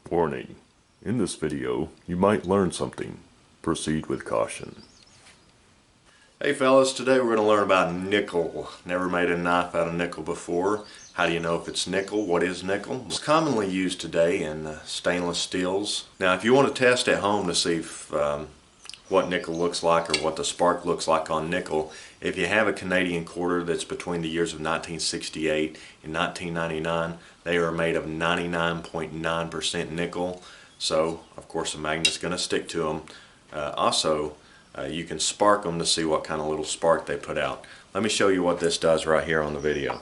Warning: in this video, you might learn something. Proceed with caution. Hey fellas, today we're going to learn about nickel. Never made a knife out of nickel before. How do you know if it's nickel? What is nickel? It's commonly used today in stainless steels. Now if you want to test at home to see if, what nickel looks like or what the spark looks like on nickel, if you have a Canadian quarter that's between the years of 1968 and 1999, they are made of 99.9% nickel. So of course the magnet's going to stick to them. You can spark them to see what kind of little spark they put out. Let me show you what this does right here on the video.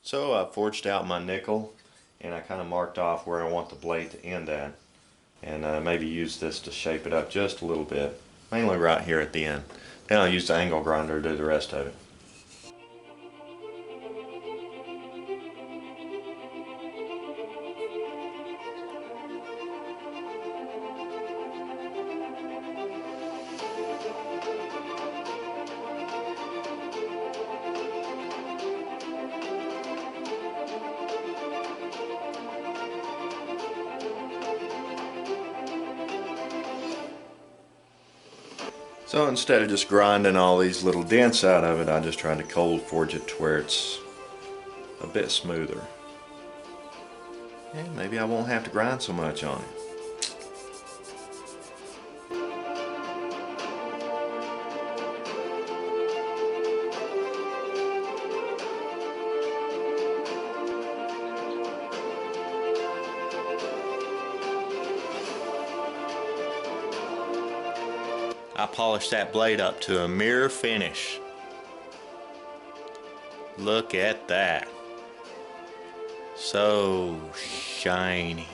So I forged out my nickel and I kind of marked off where I want the blade to end at, and maybe use this to shape it up just a little bit, mainly right here at the end. Then I'll use the angle grinder to do the rest of it. So instead of just grinding all these little dents out of it, I just tried to cold forge it to where it's a bit smoother. And maybe I won't have to grind so much on it. I polished that blade up to a mirror finish. Look at that. So shiny.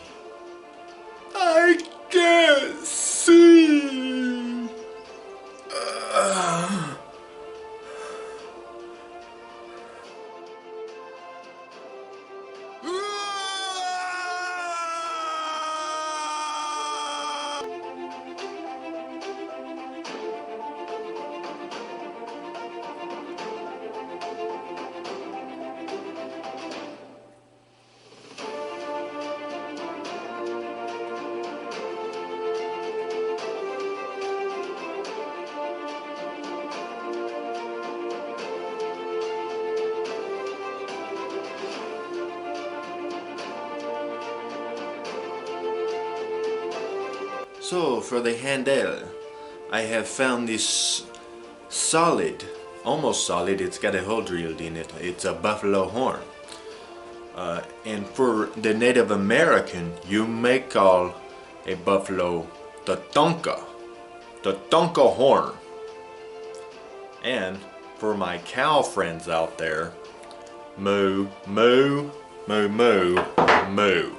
I can't see. So for the handle, I have found this solid, almost solid, it's got a hole drilled in it. It's a buffalo horn. And for the Native American, you may call a buffalo the tonka horn. And for my cow friends out there, moo, moo, moo, moo, moo.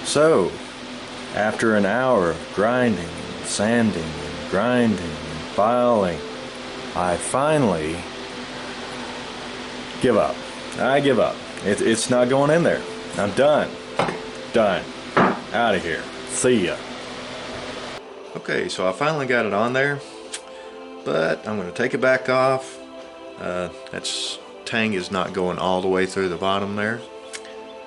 So, after an hour of grinding and sanding and grinding and filing, I finally give up. I give up. It's not going in there. I'm done. Done. Out of here. See ya. Okay, so I finally got it on there, but I'm going to take it back off. That tang is not going all the way through the bottom there.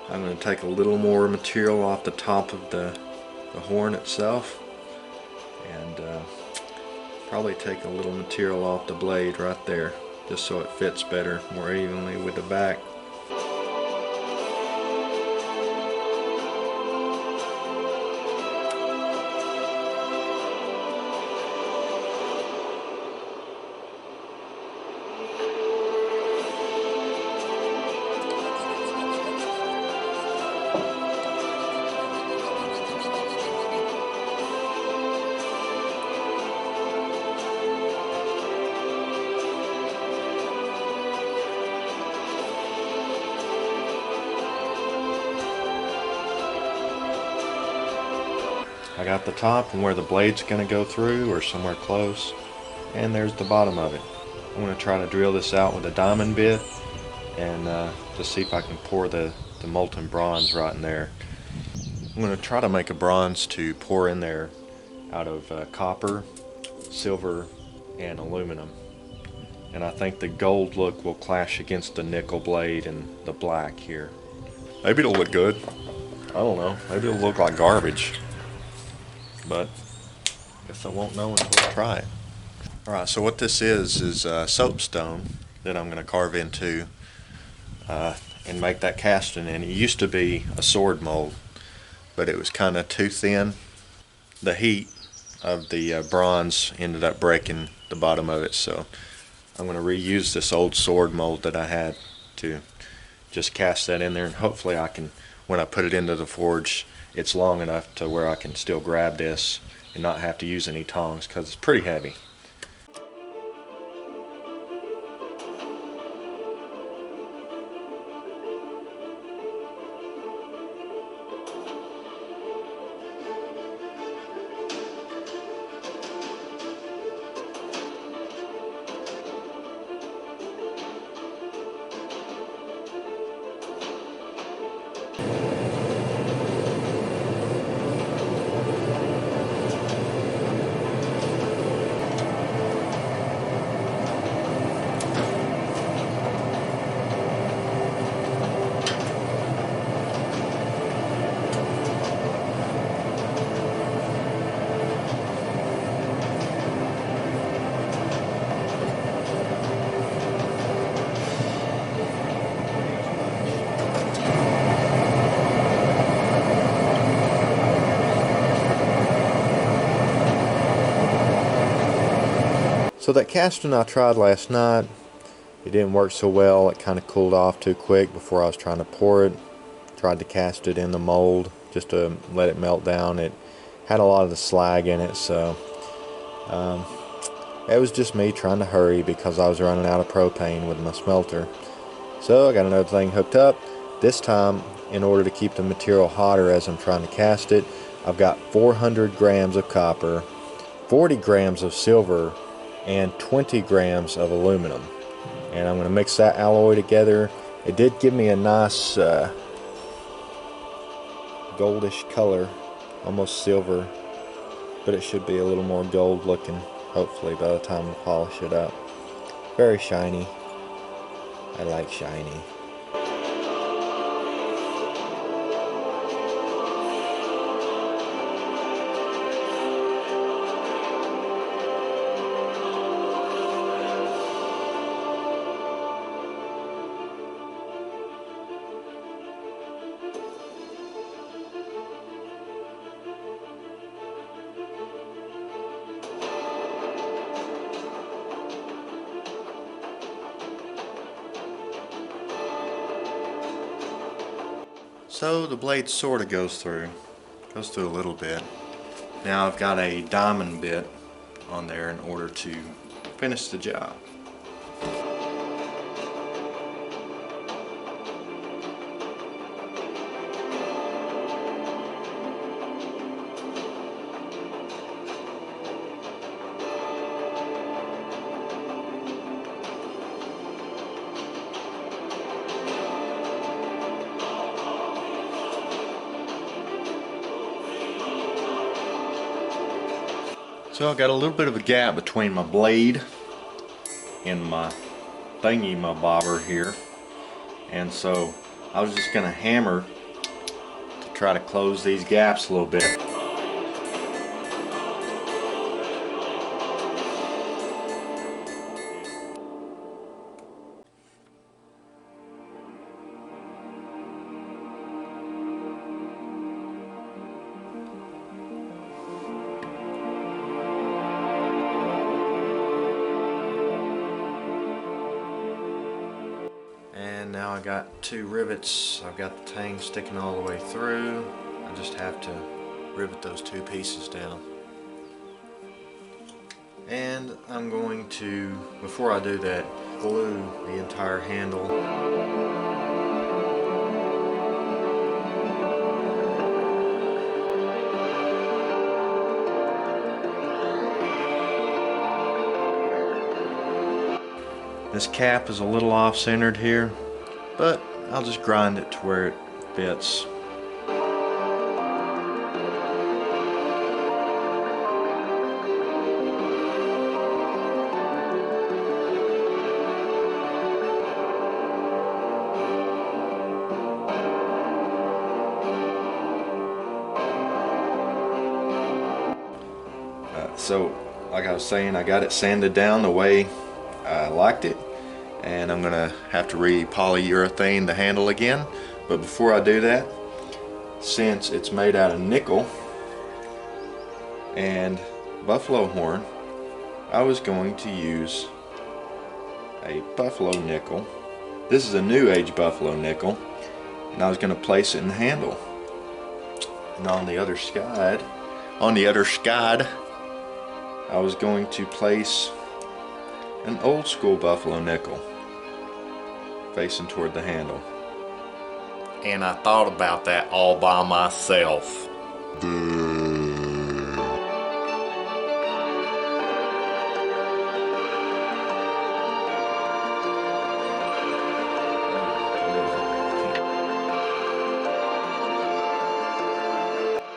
I'm going to take a little more material off the top of the horn itself, and probably take a little material off the blade right there, just so it fits better, more evenly with the back. I got the top and where the blade's going to go through, or somewhere close, and there's the bottom of it. I'm going to try to drill this out with a diamond bit and just see if I can pour the molten bronze right in there. I'm going to try to make a bronze to pour in there out of copper, silver, and aluminum. And I think the gold look will clash against the nickel blade and the black here. Maybe it'll look good. I don't know. Maybe it'll look like garbage. But I guess I won't know until I try it. Alright, so what this is soapstone that I'm going to carve into and make that casting in. It used to be a sword mold, but it was kind of too thin. The heat of the bronze ended up breaking the bottom of it, so I'm going to reuse this old sword mold that I had to just cast that in there, and hopefully I can, when I put it into the forge, it's long enough to where I can still grab this and not have to use any tongs because it's pretty heavy. So that casting I tried last night, it didn't work so well. It kind of cooled off too quick before I was trying to pour it. Tried to cast it in the mold just to let it melt down. It had a lot of the slag in it, so it was just me trying to hurry because I was running out of propane with my smelter. So I got another thing hooked up. This time, in order to keep the material hotter as I'm trying to cast it, I've got 400 grams of copper, 40 grams of silver, and 20 grams of aluminum. And I'm going to mix that alloy together. It did give me a nice goldish color, almost silver, but it should be a little more gold looking, hopefully, by the time I polish it up. Very shiny. I like shiny. So the blade sort of goes through a little bit. Now I've got a diamond bit on there in order to finish the job. So I've got a little bit of a gap between my blade and my thingy, my bobber here, and so I was just going to hammer to try to close these gaps a little bit. And now I got two rivets. I've got the tang sticking all the way through. I just have to rivet those two pieces down. And I'm going to, before I do that, glue the entire handle. This cap is a little off-centered here, but I'll just grind it to where it fits. So like I was saying, I got it sanded down the way I liked it, and I'm gonna have to re-polyurethane the handle again. But before I do that, since it's made out of nickel and buffalo horn, I was going to use a buffalo nickel. This is a new age buffalo nickel, and I was going to place it in the handle. And on the other side, I was going to place an old school buffalo nickel facing toward the handle. And I thought about that all by myself.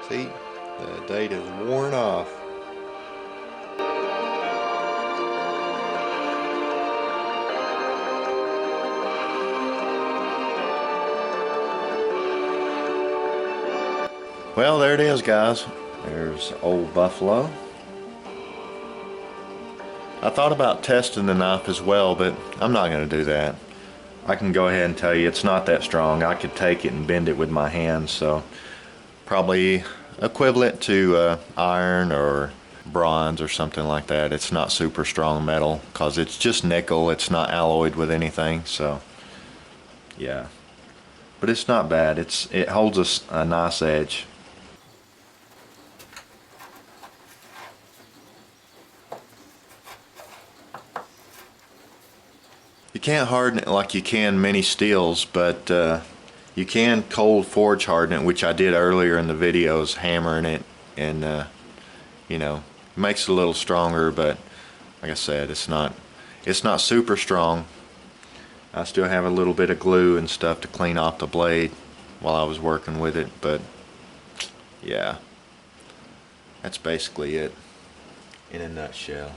See, the date is worn off. Well, there it is, guys. There's old buffalo. I thought about testing the knife as well, but I'm not going to do that. I can go ahead and tell you it's not that strong. I could take it and bend it with my hands, so probably equivalent to iron or bronze or something like that. It's not super strong metal because it's just nickel. It's not alloyed with anything, so yeah. But it's not bad. It holds a nice edge. You can't harden it like you can many steels, but you can cold forge harden it, which I did earlier in the videos, hammering it, and you know, it makes it a little stronger. But like I said, it's not super strong. I still have a little bit of glue and stuff to clean off the blade while I was working with it, but yeah, that's basically it in a nutshell.